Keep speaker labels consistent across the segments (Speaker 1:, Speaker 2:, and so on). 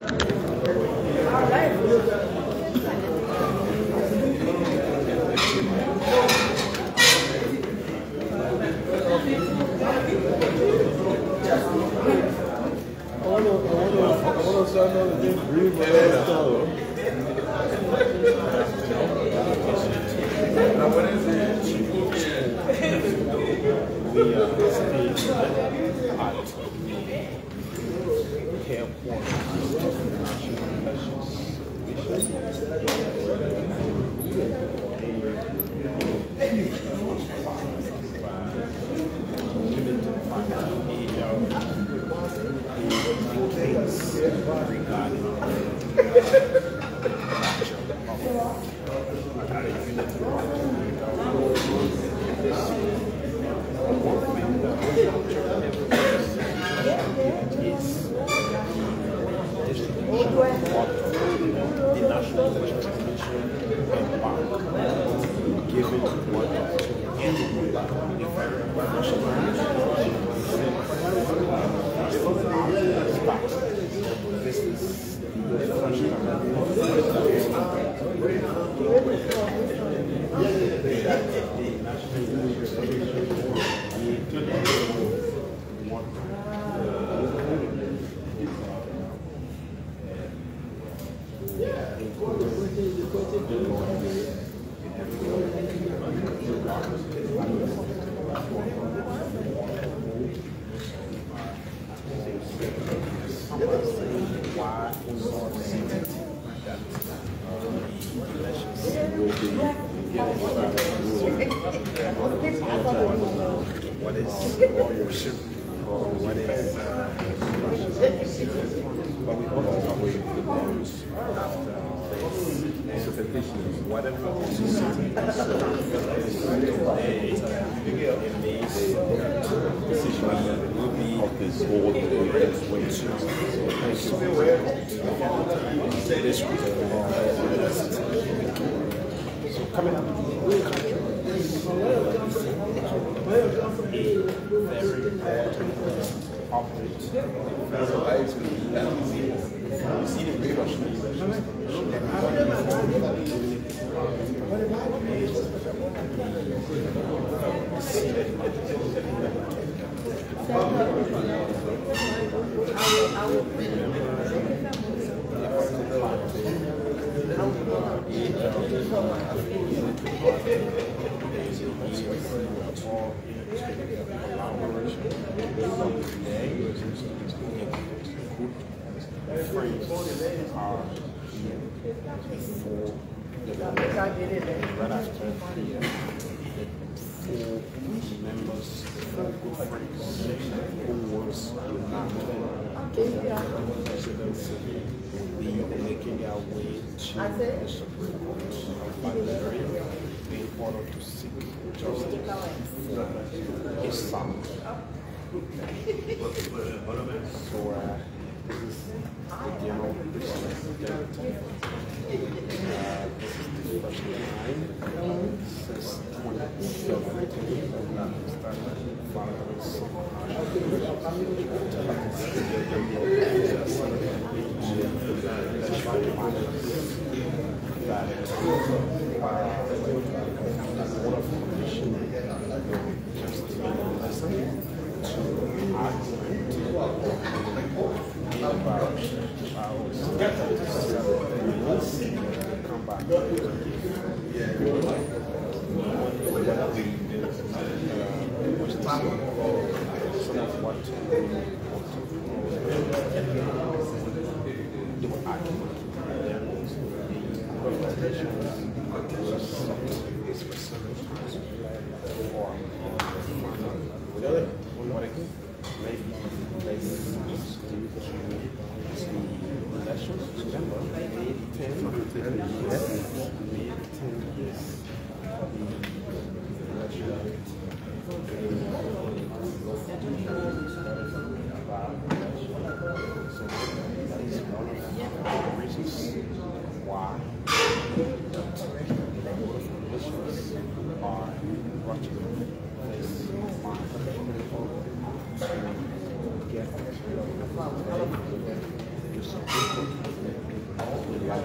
Speaker 1: Get I'd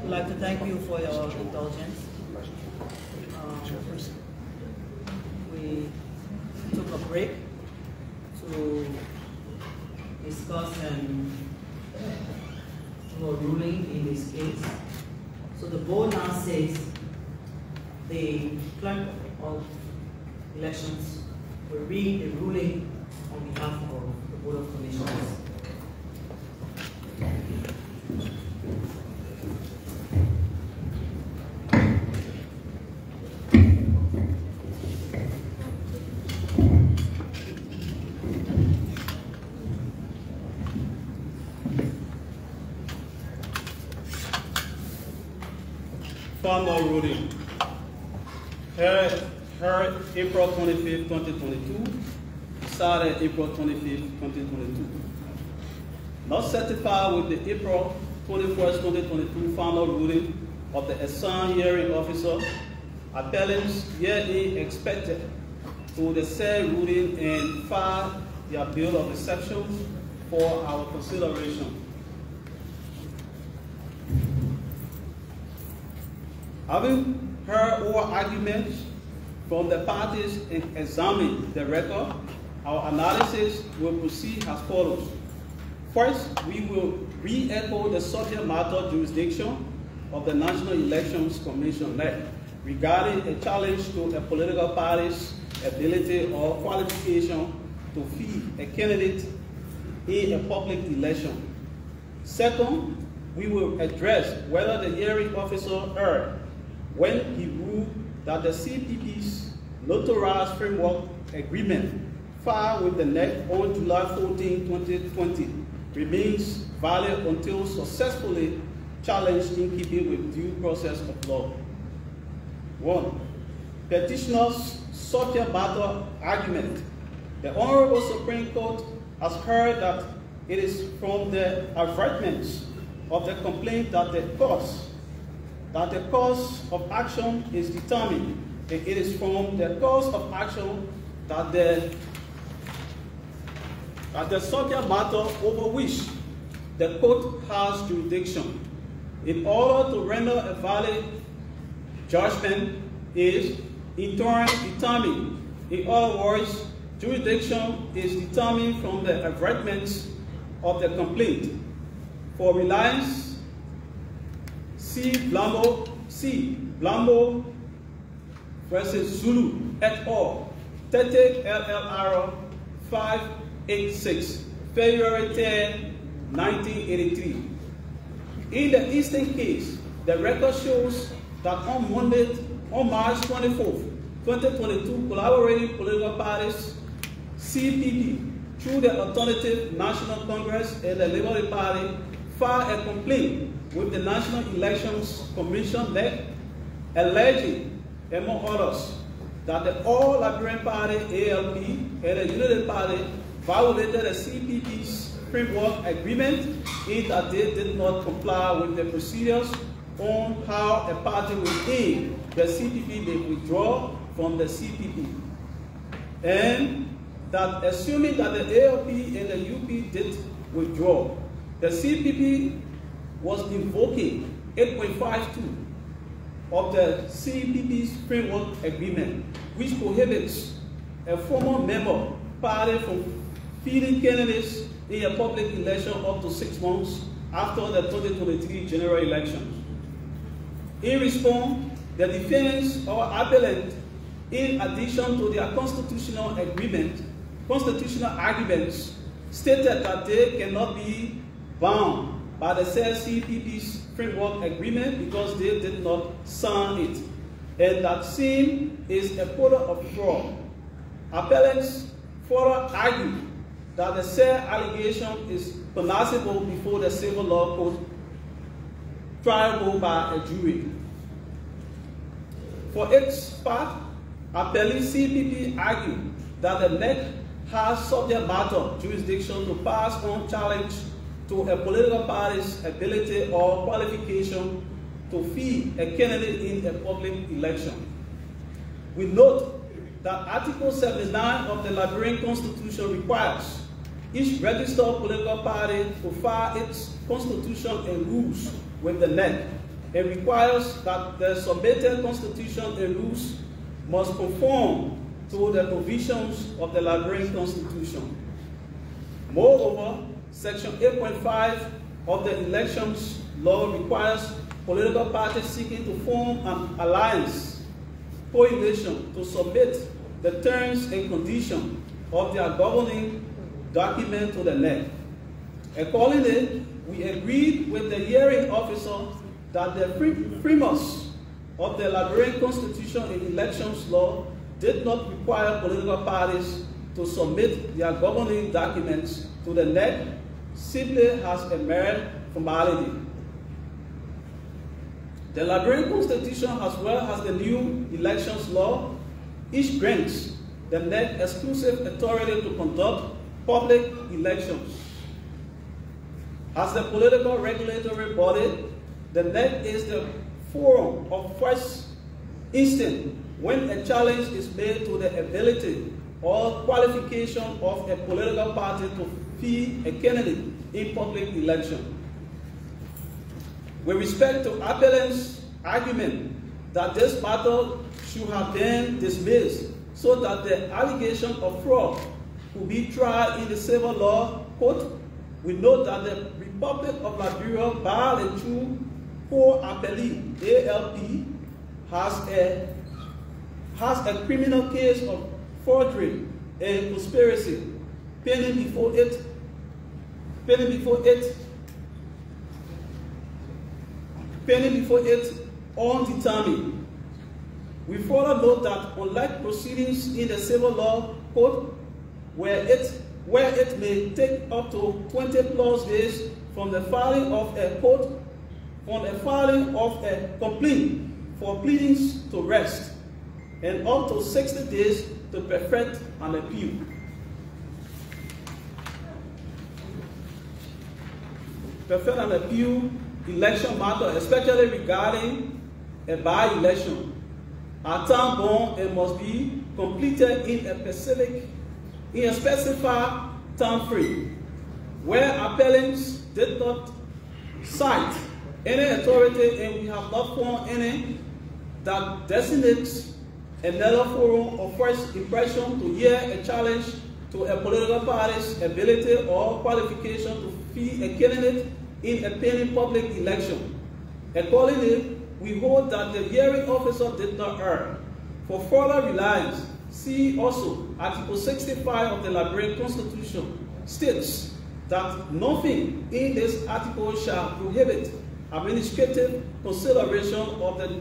Speaker 1: like to thank you for your indulgence. We took a break to discuss and do a ruling in this case. So the board now says the clerk of elections will read the ruling on behalf of the Board of Commissioners.
Speaker 2: Formal ruling. Heard April 25th, 2022. Decided April 25th, 2022. Not certified with the April 21st, 2022 final ruling of the assigned hearing officer. Appellants hereby expected to the said ruling and file their bill of exceptions for our consideration. Having heard oral arguments from the parties and examined the record, our analysis will proceed as follows. First, we will re-echo the subject matter jurisdiction of the National Elections Commission NEC regarding a challenge to a political party's ability or qualification to feed a candidate in a public election. Second, we will address whether the hearing officer erred when he ruled that the CPP's notarized framework agreement filed with the NEC on July 14, 2020 remains valid until successfully challenged in keeping with due process of law. 1. Petitioner's subject matter argument. The Honorable Supreme Court has heard that it is from the advertisements of the complaint that the cause of action is determined. It is from the cause of action that the subject matter over which the court has jurisdiction. In order to render a valid judgment is in turn determined. In other words, jurisdiction is determined from the advertisements of the complaint. For reliance, C. Blambo versus Zulu et al. 30 LLR 586, February 10, 1983. In the Eastern case, the record shows that on March 24, 2022, collaborating political parties, CPP, through the Alternative National Congress and the Labour Party, filed a complaint with the National Elections Commission NEC, alleging, among others, that the All Liberian Party, ALP, and the Unity Party violated the CPP's framework agreement in that they did not comply with the procedures on how a party within the CPP may withdraw from the CPP. And that assuming that the ALP and the UP did withdraw, the CPP was invoking 8.52 of the CPP's framework agreement, which prohibits a former member party from feeding candidates in a public election up to 6 months after the 2023 general elections. In response, the defense or appellant, in addition to their constitutional arguments, stated that they cannot be bound by the said CPP's framework agreement because they did not sign it, and that SIM is a product of fraud. Appellants further argue that the said allegation is punishable before the civil law court, triable by a jury. For its part, appellee CPP argued that the NEC has subject matter jurisdiction to pass on challenge to a political party's ability or qualification to fee a candidate in a public election. We note that Article 79 of the Liberian Constitution requires each registered political party to file its constitution and rules with the NEC, and requires that the submitted constitution and rules must conform to the provisions of the Liberian Constitution. Moreover, Section 8.5 of the Elections Law requires political parties seeking to form an alliance, coalition, to submit the terms and conditions of their governing document to the NEC. Accordingly, we agreed with the hearing officer that the framers of the Liberian Constitution and Elections Law did not require political parties to submit their governing documents to the NEC, simply as a mere formality. The Liberian Constitution, as well as the new elections law, each grants the NEC exclusive authority to conduct public elections. As the political regulatory body, the NEC is the forum of first instance when a challenge is made to the ability or qualification of a political party to fee a candidate in public election. With respect to appellant's argument that this matter should have been dismissed so that the allegation of fraud could be tried in the civil law court, we note that the Republic of Liberia Bar and True Co-Appellee, ALP, has a criminal case of forgery and conspiracy pending before it undetermined. We further note that unlike proceedings in the civil law court, where it may take up to 20+ days from the filing of a complaint for pleadings to rest, and up to 60 days to perfect an appeal. Perfect an appeal election matter, especially regarding a by-election, are time-bound and must be completed in a specified time frame. Where appellants did not cite any authority and we have not found any that designates another forum of first impression to hear a challenge to a political party's ability or qualification to fee a candidate in a pending public election. Accordingly, we hold that the hearing officer did not err. For further reliance, see also Article 65 of the Liberian Constitution states that nothing in this article shall prohibit administrative consideration of the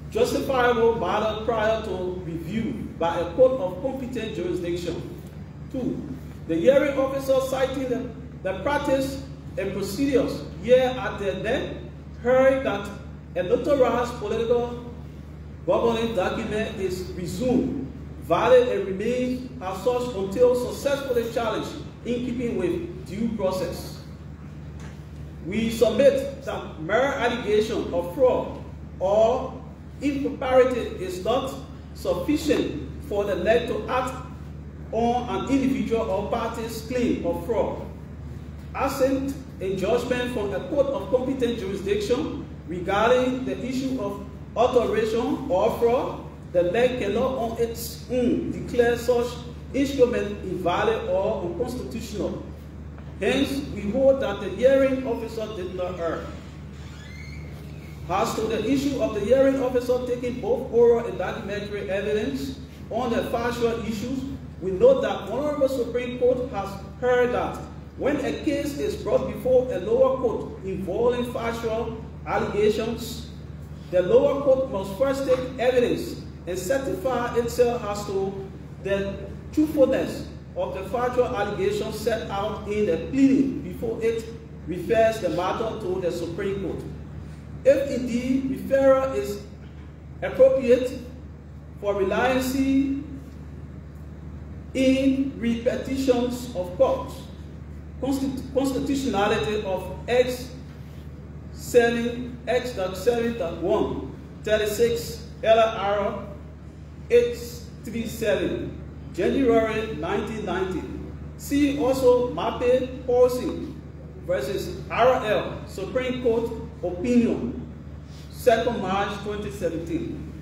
Speaker 2: justifiable matter prior to review by a court of competent jurisdiction. 2. The hearing officer citing the practice and procedures here at the NEC heard that a notarized political governing document is resumed, valid, and remains as such until successfully challenged in keeping with due process. We submit that mere allegation of fraud or impropriety is not sufficient for the NEC to act on an individual or party's claim of fraud. Absent a judgment from a court of competent jurisdiction regarding the issue of alteration or fraud, the NEC cannot on its own declare such instrument invalid or unconstitutional. Hence, we hold that the hearing officer did not err. As to the issue of the hearing officer taking both oral and documentary evidence on the factual issues, we note that Honorable Supreme Court has heard that when a case is brought before a lower court involving factual allegations, the lower court must first take evidence and certify itself as to the truthfulness of the factual allegations set out in the pleading before it refers the matter to the Supreme Court. If indeed referral is appropriate for reliance in repetitions of courts, constitutionality of X selling X.7.1 36 LR 83 selling January 1990. See also Mappe Pausing versus RL Supreme Court Opinion 2nd March 2017.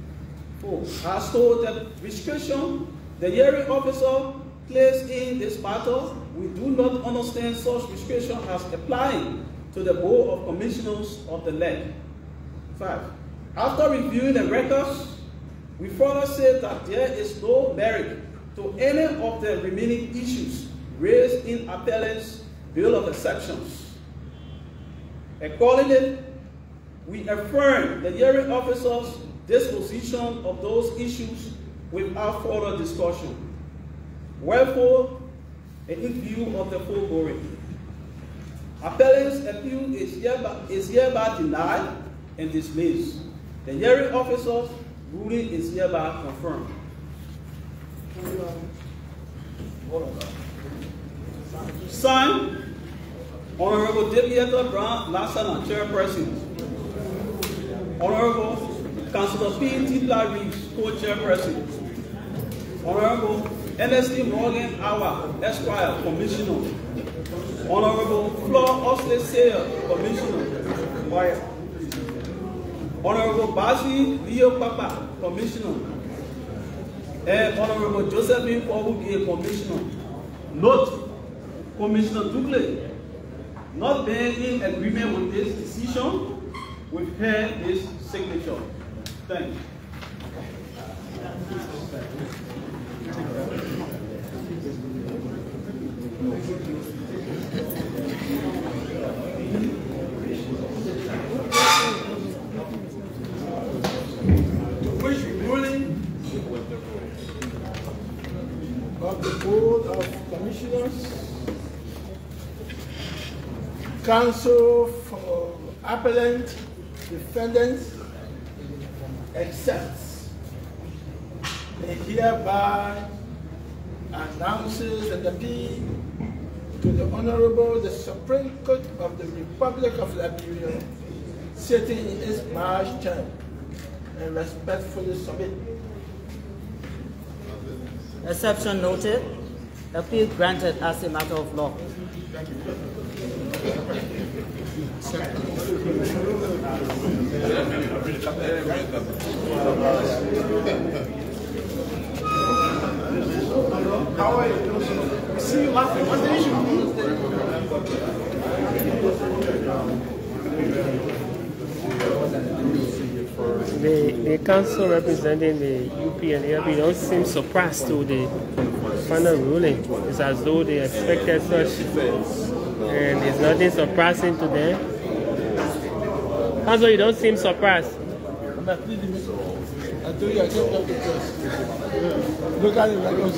Speaker 2: 4. As to the restriction the hearing officer placed in this matter, we do not understand such restriction as applying to the Board of Commissioners of the NEC. 5. After reviewing the records, we further say that there is no merit to any of the remaining issues raised in appellant's bill of exceptions. Accordingly, we affirm the hearing officer's disposition of those issues without further discussion. Wherefore, in view of the foregoing, appellant's appeal is hereby denied and dismissed. The hearing officer's ruling is hereby confirmed. Signed, Honorable Debieta Brown Lassana, Chairperson. Honorable Councilor P.T. Reeves, Co-Chairperson. Honorable N.S.D. Morgan Awa, Esquire, Commissioner. Honorable Flor Osley Sayer, Commissioner. Honorable Bashi Leo Papa, Commissioner. And Honorable Josephine Kobugie, Commissioner. Note, Commissioner Dugley, not being in agreement with this decision, withheld his signature. Thank you.
Speaker 3: Which ruling of the Board of Commissioners, Counsel for Appellant Defendants accepts and hereby announces an appeal to the Honorable the Supreme Court of the Republic of Liberia, sitting in its March term, and respectfully submit.
Speaker 1: Exception noted. Appeal granted as a matter of law.
Speaker 3: Thank you. How are you? We see you laughing. What's the issue?
Speaker 4: The council representing the UP and ALP don't seem surprised to the final ruling. It's as though they expected such, and there's nothing surprising to them. Council, you don't seem surprised.
Speaker 3: I'm not pleading with you. I told you I came up with this. Look at it like this.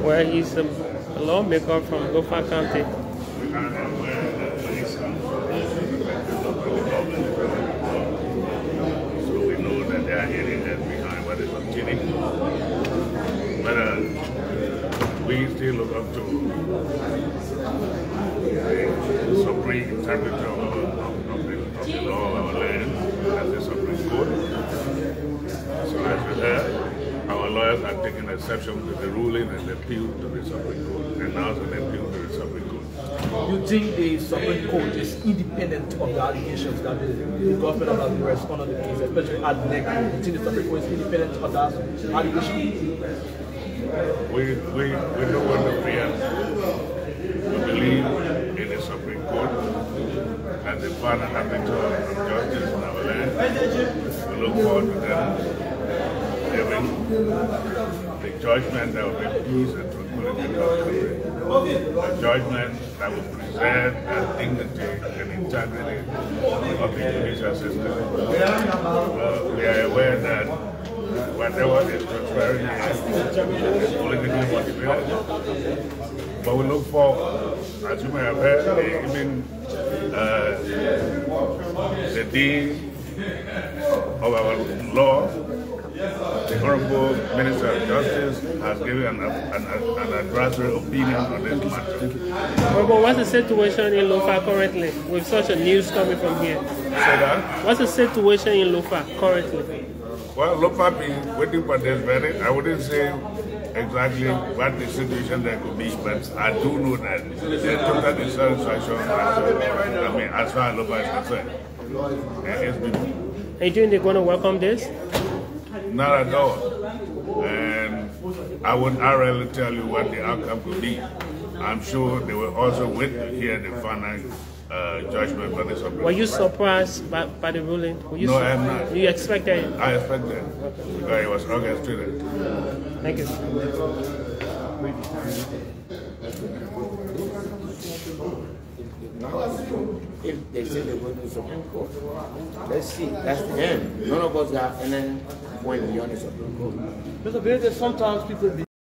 Speaker 4: Well, he's a lawmaker from Gofa County.
Speaker 5: So we know that they are hearing that behind what is continuing. But we still look up to the Supreme summary interpreter of the law of our land, that's the Supreme Court. So as you heard, our lawyers are taking exception to the ruling and the appeal to the Supreme Court, and now an appeal to the Supreme Court.
Speaker 6: You think the Supreme Court is independent of the allegations that the government has responded to the case, especially at NEC? You think the Supreme Court is independent of that allegation?
Speaker 5: We don't want to fear. We believe in the Supreme Court as the final arbiter of justice in our land. We look forward to them giving the judgment that will bring peace and tranquility to our country. A judgment that will preserve the dignity and integrity of the judicial system. We are aware that whatever is contrary is politically motivated. But we look forward, as you may have heard, even the Dean of our law, the Honorable Minister of Justice, has given an advisory opinion on this matter.
Speaker 4: But what's the situation in Lofa currently, with such a news coming from here?
Speaker 5: So that?
Speaker 4: What's the situation in Lofa currently?
Speaker 5: Well, Lofa been waiting for this verdict. I wouldn't say exactly what the situation there could be, but I do know that the total dissatisfaction as far as Lofa is concerned. It's been.
Speaker 4: Are you think they're going to welcome this?
Speaker 5: Not at all. And I would not really tell you what the outcome could be. I'm sure they will also wait to hear the final judgment by the Supreme Court.
Speaker 4: Were you surprised by the ruling?
Speaker 5: No, I am not.
Speaker 4: You expected it?
Speaker 5: I expected it because it was orchestrated.
Speaker 4: Thank you.
Speaker 7: If they say they go to the Supreme Court, let's see. That's the end. None of us have any point beyond the Supreme Court.
Speaker 6: Mr. Benedict, sometimes people